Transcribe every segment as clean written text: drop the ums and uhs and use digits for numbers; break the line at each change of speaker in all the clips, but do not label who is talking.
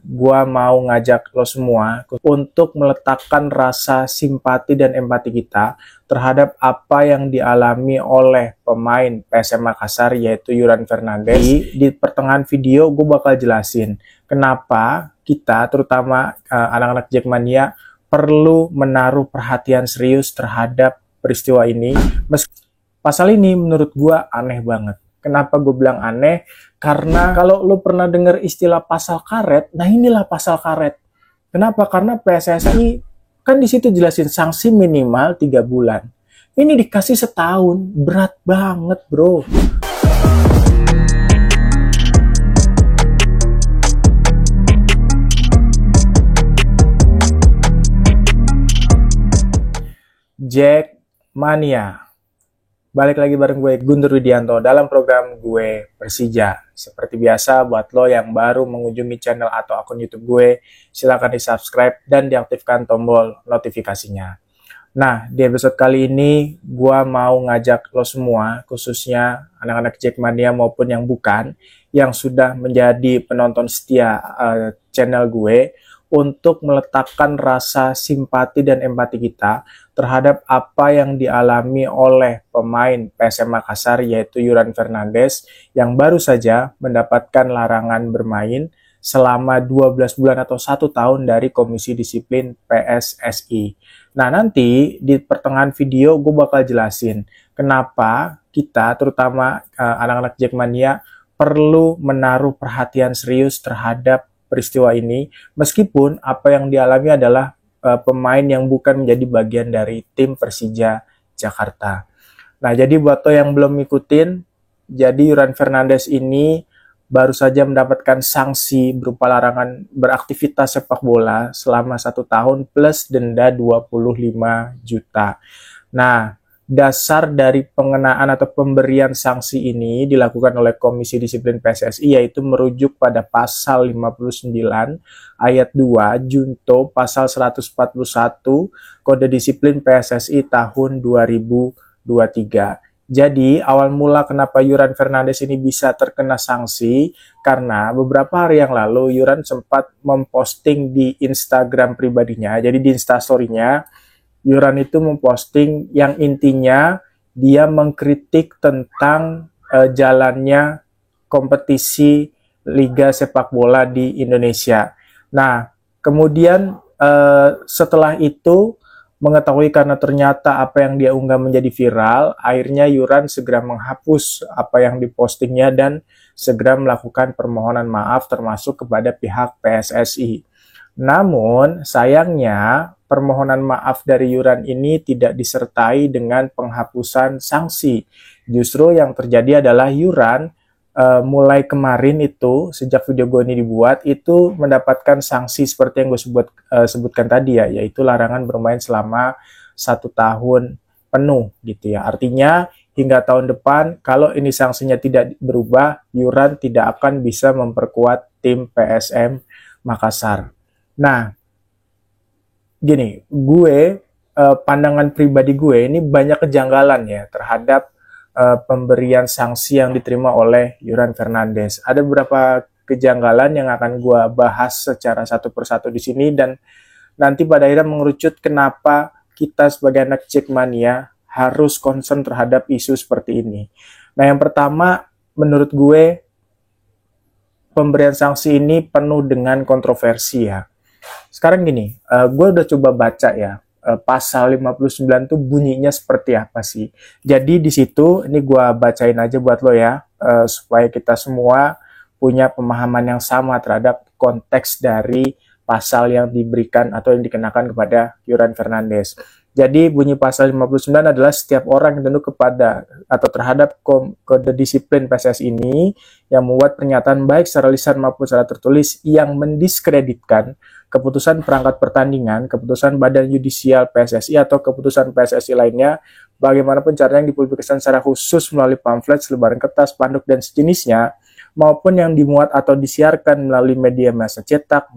Gua mau ngajak lo semua untuk meletakkan rasa simpati dan empati kita terhadap apa yang dialami oleh pemain PSM Makassar yaitu Yuran Fernandes. Di pertengahan video gue bakal jelasin kenapa kita terutama anak-anak Jackmania perlu menaruh perhatian serius terhadap peristiwa ini. Pasal ini menurut gue aneh banget. Kenapa gue bilang aneh? Karena kalau lo pernah dengar istilah pasal karet, nah inilah pasal karet. Kenapa? Karena PSSI kan di situ jelasin sanksi minimal 3 bulan. Ini dikasih setahun, berat banget bro. Jackmania. Balik lagi bareng gue Guntur Widianto dalam program gue Persija. Seperti biasa buat lo yang baru mengunjungi channel atau akun YouTube gue, silahkan di subscribe dan diaktifkan tombol notifikasinya. Nah, di episode kali ini gue mau ngajak lo semua, khususnya anak-anak Jackmania maupun yang bukan, yang sudah menjadi penonton setia channel gue, untuk meletakkan rasa simpati dan empati kita terhadap apa yang dialami oleh pemain PSM Makassar yaitu Yuran Fernandes yang baru saja mendapatkan larangan bermain selama 12 bulan atau 1 tahun dari Komisi Disiplin PSSI. Nah, nanti di pertengahan video gue bakal jelasin kenapa kita terutama anak-anak Jackmania perlu menaruh perhatian serius terhadap peristiwa ini, meskipun apa yang dialami adalah pemain yang bukan menjadi bagian dari tim Persija Jakarta. Nah, jadi buat lo yang belum ngikutin, jadi Yuran Fernandes ini baru saja mendapatkan sanksi berupa larangan beraktivitas sepak bola selama 1 tahun plus denda 25 juta. Nah, dasar dari pengenaan atau pemberian sanksi ini dilakukan oleh Komisi Disiplin PSSI yaitu merujuk pada pasal 59 ayat 2 Junto pasal 141 Kode Disiplin PSSI tahun 2023. Jadi awal mula kenapa Yuran Fernandes ini bisa terkena sanksi karena beberapa hari yang lalu Yuran sempat memposting di Instagram pribadinya. Jadi di Instastory-nya Yuran itu memposting yang intinya dia mengkritik tentang jalannya kompetisi Liga Sepak Bola di Indonesia. Nah, kemudian setelah itu mengetahui karena ternyata apa yang dia unggah menjadi viral, akhirnya Yuran segera menghapus apa yang dipostingnya dan segera melakukan permohonan maaf termasuk kepada pihak PSSI. Namun, sayangnya permohonan maaf dari Yuran ini tidak disertai dengan penghapusan sanksi. Justru yang terjadi adalah Yuran mulai kemarin itu, sejak video gue ini dibuat, itu mendapatkan sanksi seperti yang gue sebutkan tadi ya, yaitu larangan bermain selama 1 tahun penuh gitu ya. Artinya hingga tahun depan, kalau ini sanksinya tidak berubah, Yuran tidak akan bisa memperkuat tim PSM Makassar. Nah, gini, pandangan pribadi gue ini banyak kejanggalan ya terhadap pemberian sanksi yang diterima oleh Yuran Fernandes. Ada beberapa kejanggalan yang akan gue bahas secara satu persatu di sini dan nanti pada akhirnya mengerucut kenapa kita sebagai anak Jackmania harus concern terhadap isu seperti ini. Nah, yang pertama menurut gue pemberian sanksi ini penuh dengan kontroversi ya. Sekarang gini, gue udah coba baca ya, pasal 59 tuh bunyinya seperti apa sih. Jadi di situ, ini gue bacain aja buat lo ya, supaya kita semua punya pemahaman yang sama terhadap konteks dari pasal yang diberikan atau yang dikenakan kepada Yuran Fernandes. Jadi bunyi pasal 59 adalah setiap orang yang tunduk kepada atau terhadap kode disiplin PSSI ini yang membuat pernyataan baik secara lisan maupun secara tertulis yang mendiskreditkan keputusan perangkat pertandingan, keputusan Badan Yudisial PSSI atau keputusan PSSI lainnya, bagaimanapun caranya yang dipublikasikan secara khusus melalui pamflet, selebaran kertas, spanduk, dan sejenisnya, maupun yang dimuat atau disiarkan melalui media massa cetak,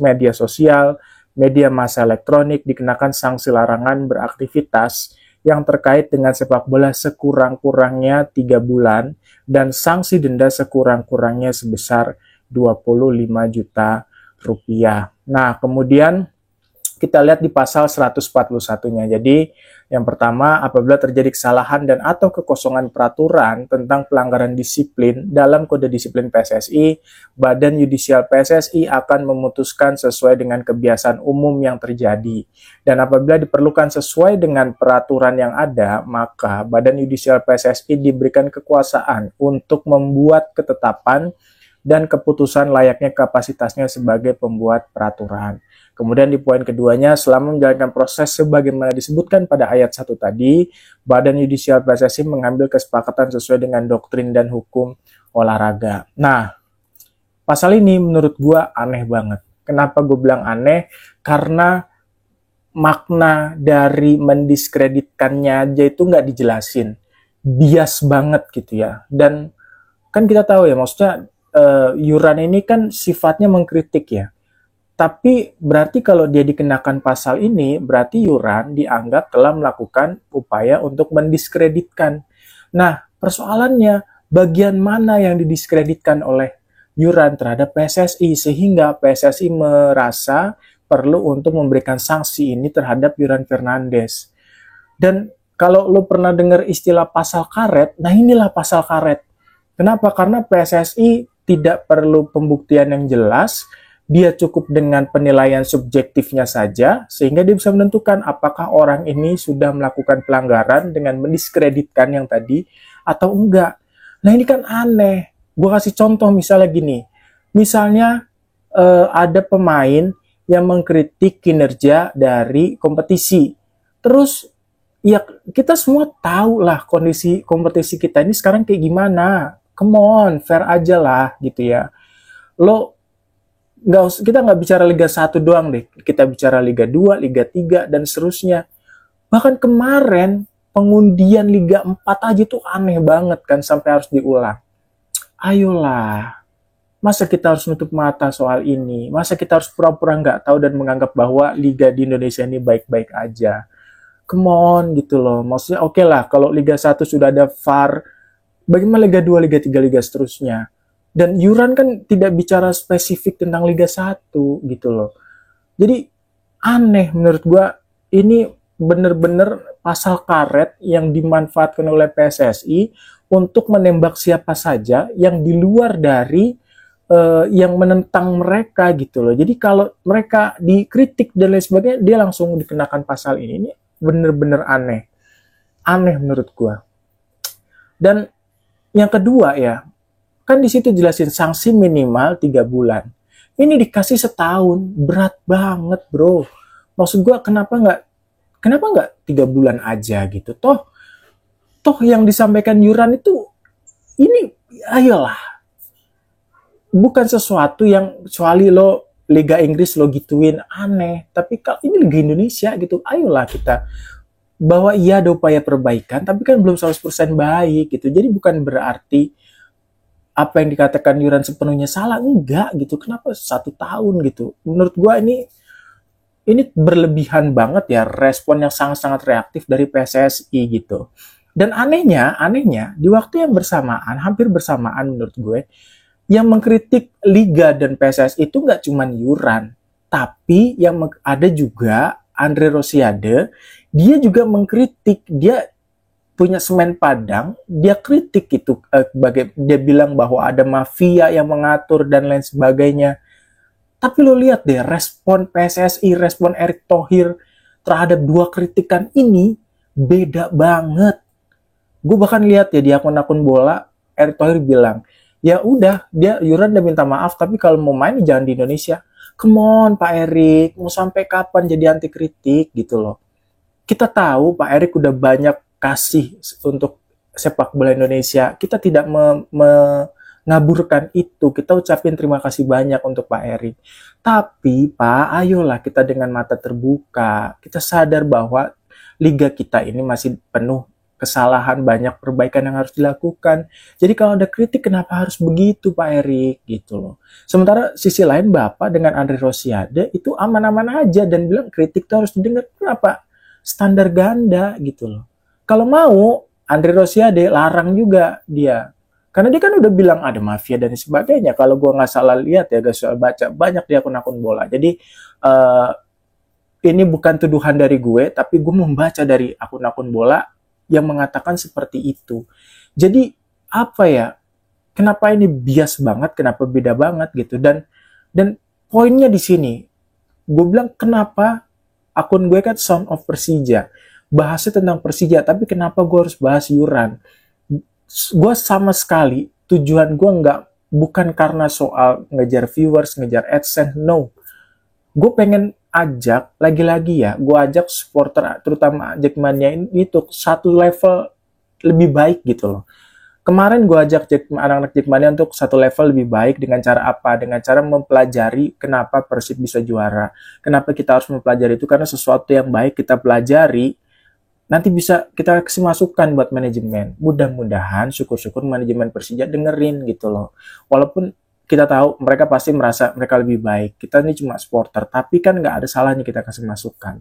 media sosial, media massa elektronik dikenakan sanksi larangan beraktivitas yang terkait dengan sepak bola sekurang-kurangnya 3 bulan dan sanksi denda sekurang-kurangnya sebesar 25 juta rupiah. Nah, kemudian kita lihat di pasal 141-nya. Jadi, yang pertama, apabila terjadi kesalahan dan atau kekosongan peraturan tentang pelanggaran disiplin dalam kode disiplin PSSI, Badan Yudisial PSSI akan memutuskan sesuai dengan kebiasaan umum yang terjadi. Dan apabila diperlukan sesuai dengan peraturan yang ada, maka Badan Yudisial PSSI diberikan kekuasaan untuk membuat ketetapan dan keputusan layaknya kapasitasnya sebagai pembuat peraturan. Kemudian di poin keduanya, selama menjalankan proses sebagaimana disebutkan pada ayat 1 tadi, Badan Yudisial PSSI mengambil kesepakatan sesuai dengan doktrin dan hukum olahraga. Nah, pasal ini menurut gua aneh banget. Kenapa gue bilang aneh? Karena makna dari mendiskreditkannya aja itu nggak dijelasin. Bias banget gitu ya. Dan kan kita tahu ya, maksudnya Yuran ini kan sifatnya mengkritik ya. Tapi berarti kalau dia dikenakan pasal ini, berarti Yuran dianggap telah melakukan upaya untuk mendiskreditkan. Nah, persoalannya bagian mana yang didiskreditkan oleh Yuran terhadap PSSI, sehingga PSSI merasa perlu untuk memberikan sanksi ini terhadap Yuran Fernandes. Dan kalau lo pernah dengar istilah pasal karet, nah inilah pasal karet. Kenapa? Karena PSSI tidak perlu pembuktian yang jelas, dia cukup dengan penilaian subjektifnya saja, sehingga dia bisa menentukan apakah orang ini sudah melakukan pelanggaran dengan mendiskreditkan yang tadi atau enggak. Nah ini kan aneh. Gue kasih contoh misalnya gini. Misalnya ada pemain yang mengkritik kinerja dari kompetisi. Terus ya kita semua tahu lah kondisi kompetisi kita ini sekarang kayak gimana. Come on, fair aja lah gitu ya. Kita nggak bicara Liga 1 doang deh, kita bicara Liga 2, Liga 3, dan seterusnya. Bahkan kemarin, pengundian Liga 4 aja tuh aneh banget kan, sampai harus diulang. Ayolah, masa kita harus nutup mata soal ini? Masa kita harus pura-pura nggak tahu dan menganggap bahwa Liga di Indonesia ini baik-baik aja? Come on gitu loh, maksudnya oke lah, kalau Liga 1 sudah ada VAR, bagaimana Liga 2, Liga 3, Liga seterusnya? Dan Yuran kan tidak bicara spesifik tentang Liga 1 gitu loh. Jadi aneh menurut gua, ini bener-bener pasal karet yang dimanfaatkan oleh PSSI untuk menembak siapa saja yang di luar dari yang menentang mereka gitu loh. Jadi kalau mereka dikritik dan lain sebagainya, dia langsung dikenakan pasal ini. Ini bener-bener aneh. Aneh menurut gua. Dan yang kedua ya, kan di situ jelasin sanksi minimal 3 bulan. Ini dikasih setahun, berat banget bro. Maksud gue kenapa nggak 3 bulan aja gitu? Toh yang disampaikan Yuran itu ini ayolah, bukan sesuatu yang kecuali lo Liga Inggris lo gituin aneh. Tapi kalau ini Liga Indonesia gitu, ayolah kita bahwa iya ada upaya perbaikan, tapi kan belum 100% baik gitu. Jadi bukan berarti apa yang dikatakan Yuran sepenuhnya salah, enggak gitu. Kenapa 1 tahun gitu? Menurut gua ini berlebihan banget ya, respon yang sangat-sangat reaktif dari PSSI gitu. Dan anehnya di waktu yang bersamaan, hampir bersamaan menurut gue, yang mengkritik Liga dan PSSI itu nggak cuma Yuran, tapi yang ada juga Andre Rosiade. Dia juga mengkritik, dia punya semen Padang, dia kritik itu, dia bilang bahwa ada mafia yang mengatur dan lain sebagainya. Tapi lo lihat deh, respon PSSI, respon Erick Thohir terhadap 2 kritikan ini beda banget. Gue bahkan lihat ya di akun-akun bola, Erick Thohir bilang, ya udah, Yuran udah minta maaf, tapi kalau mau main jangan di Indonesia. Come on Pak Erick, mau sampai kapan jadi anti kritik gitu loh. Kita tahu Pak Erick udah banyak kasih untuk sepak bola Indonesia. Kita tidak mengaburkan itu. Kita ucapin terima kasih banyak untuk Pak Erick. Tapi Pak, ayolah kita dengan mata terbuka. Kita sadar bahwa liga kita ini masih penuh kesalahan, banyak perbaikan yang harus dilakukan. Jadi kalau ada kritik, kenapa harus begitu Pak Erick gitu loh. Sementara sisi lain Bapak dengan Andre Rosiade itu aman-aman aja dan bilang kritik itu harus didengar. Kenapa? Standar ganda gitu loh. Kalau mau, Andre Rosiade larang juga dia. Karena dia kan udah bilang ada mafia dan sebagainya. Kalau gue nggak salah lihat ya, gak soal baca, banyak di akun-akun bola. Jadi uh, ini bukan tuduhan dari gue, tapi gue membaca dari akun-akun bola yang mengatakan seperti itu. Jadi apa ya? Kenapa ini bias banget? Kenapa beda banget gitu? Dan poinnya di sini, gue bilang kenapa akun gue kan Sound of Persija, bahasnya tentang Persija, tapi kenapa gue harus bahas iuran? Gue sama sekali tujuan gue bukan karena soal ngejar viewers, ngejar AdSense, no. Gue pengen ajak, lagi-lagi ya, gue ajak supporter, terutama Jackmania ini tuh satu level lebih baik gitu loh. Kemarin gue ajak anak-anak Jackmania untuk satu level lebih baik dengan cara apa? Dengan cara mempelajari kenapa Persib bisa juara. Kenapa kita harus mempelajari itu? Karena sesuatu yang baik kita pelajari, nanti bisa kita kasih masukan buat manajemen. Mudah-mudahan, syukur-syukur manajemen Persija dengerin gitu loh. Walaupun kita tahu mereka pasti merasa mereka lebih baik. Kita ini cuma supporter, tapi kan nggak ada salahnya kita kasih masukan.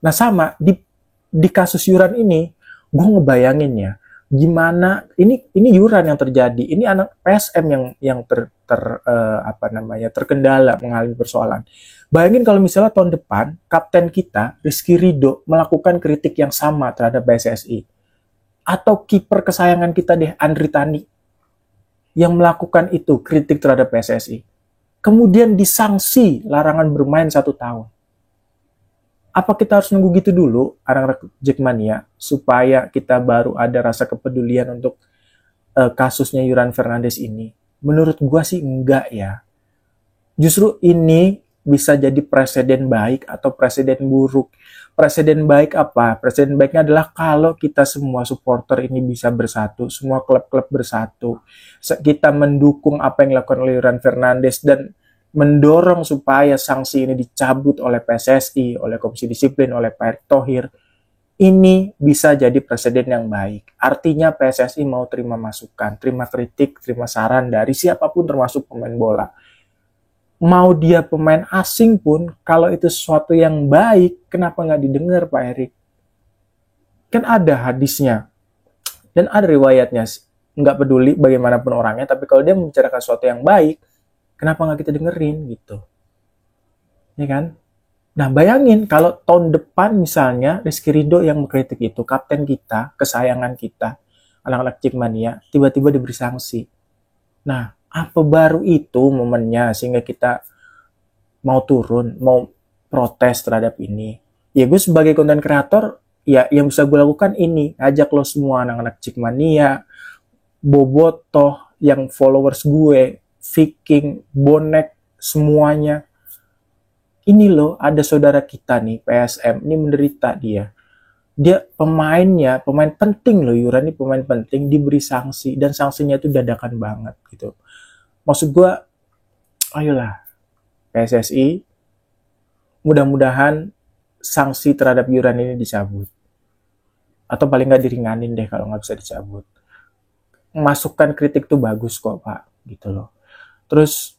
Nah sama, di kasus Yuran ini, gue ngebayangin ya, gimana ini Yuran yang terjadi. Ini anak PSM yang terkendala mengalami persoalan. Bayangin kalau misalnya tahun depan kapten kita Rizky Ridho melakukan kritik yang sama terhadap PSSI, atau kiper kesayangan kita deh Andri Tani yang melakukan itu kritik terhadap PSSI, kemudian disanksi larangan bermain 1 tahun. Apa kita harus nunggu gitu dulu anak-anak Jackmania supaya kita baru ada rasa kepedulian untuk kasusnya Yuran Fernandes ini? Menurut gua sih enggak ya. Justru ini bisa jadi presiden baik atau presiden buruk. Presiden baik apa? Presiden baiknya adalah kalau kita semua supporter ini bisa bersatu, semua klub-klub bersatu. Kita mendukung apa yang dilakukan oleh Yuran Fernandes dan mendorong supaya sanksi ini dicabut oleh PSSI, oleh Komisi Disiplin, oleh Pak Erick Thohir. Ini bisa jadi presiden yang baik. Artinya PSSI mau terima masukan, terima kritik, terima saran dari siapapun termasuk pemain bola. Mau dia pemain asing pun, kalau itu sesuatu yang baik, kenapa nggak didengar Pak Erick? Kan ada hadisnya, dan ada riwayatnya, nggak peduli bagaimanapun orangnya, tapi kalau dia membicarakan sesuatu yang baik, kenapa nggak kita dengerin gitu? Ya kan? Nah bayangin kalau tahun depan misalnya Rizky Ridho yang mengkritik itu, kapten kita, kesayangan kita, anak-anak Jackmania, tiba-tiba diberi sanksi. Nah, apa baru itu momennya sehingga kita mau turun, mau protes terhadap ini? Ya gue sebagai konten kreator, ya yang bisa gue lakukan ini, ajak lo semua anak-anak Jackmania, Bobotoh, yang followers gue, Viking, Bonek, semuanya. Ini loh, ada saudara kita nih, PSM, ini menderita dia. Dia pemainnya, pemain penting loh, Yuran ini pemain penting, diberi sanksi, dan sanksinya itu dadakan banget gitu. Maksud gue, ayolah PSSI, mudah-mudahan sanksi terhadap Yuran ini dicabut. Atau paling nggak diringanin deh kalau nggak bisa dicabut. Masukan kritik tuh bagus kok Pak, gitu loh. Terus,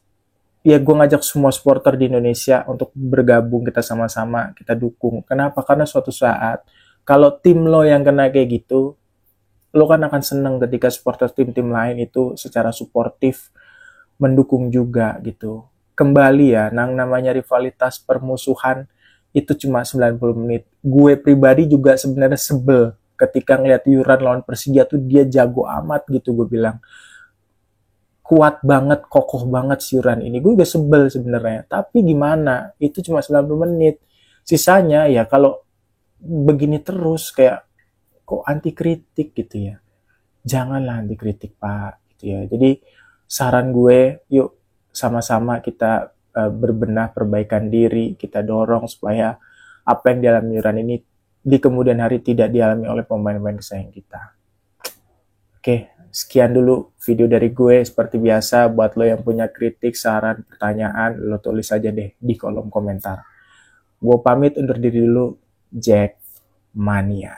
ya gue ngajak semua supporter di Indonesia untuk bergabung, kita sama-sama, kita dukung. Kenapa? Karena suatu saat, kalau tim lo yang kena kayak gitu, lo kan akan seneng ketika supporter tim-tim lain itu secara suportif mendukung juga gitu. Kembali ya, namanya rivalitas permusuhan itu cuma 90 menit. Gue pribadi juga sebenarnya sebel ketika ngeliat Yuran lawan Persija tuh dia jago amat gitu, gue bilang. Kuat banget, kokoh banget si Yuran ini. Gue juga sebel sebenarnya. Tapi gimana? Itu cuma 90 menit. Sisanya ya kalau begini terus kayak kok anti kritik gitu ya. Janganlah anti kritik Pak gitu ya. Jadi saran gue, yuk sama-sama kita berbenah, perbaikan diri, kita dorong supaya apa yang dialami Yuran ini di kemudian hari tidak dialami oleh pemain-pemain kesayangan kita. Oke, sekian dulu video dari gue. Seperti biasa, buat lo yang punya kritik, saran, pertanyaan, lo tulis aja deh di kolom komentar. Gue pamit undur diri dulu, Jack Mania.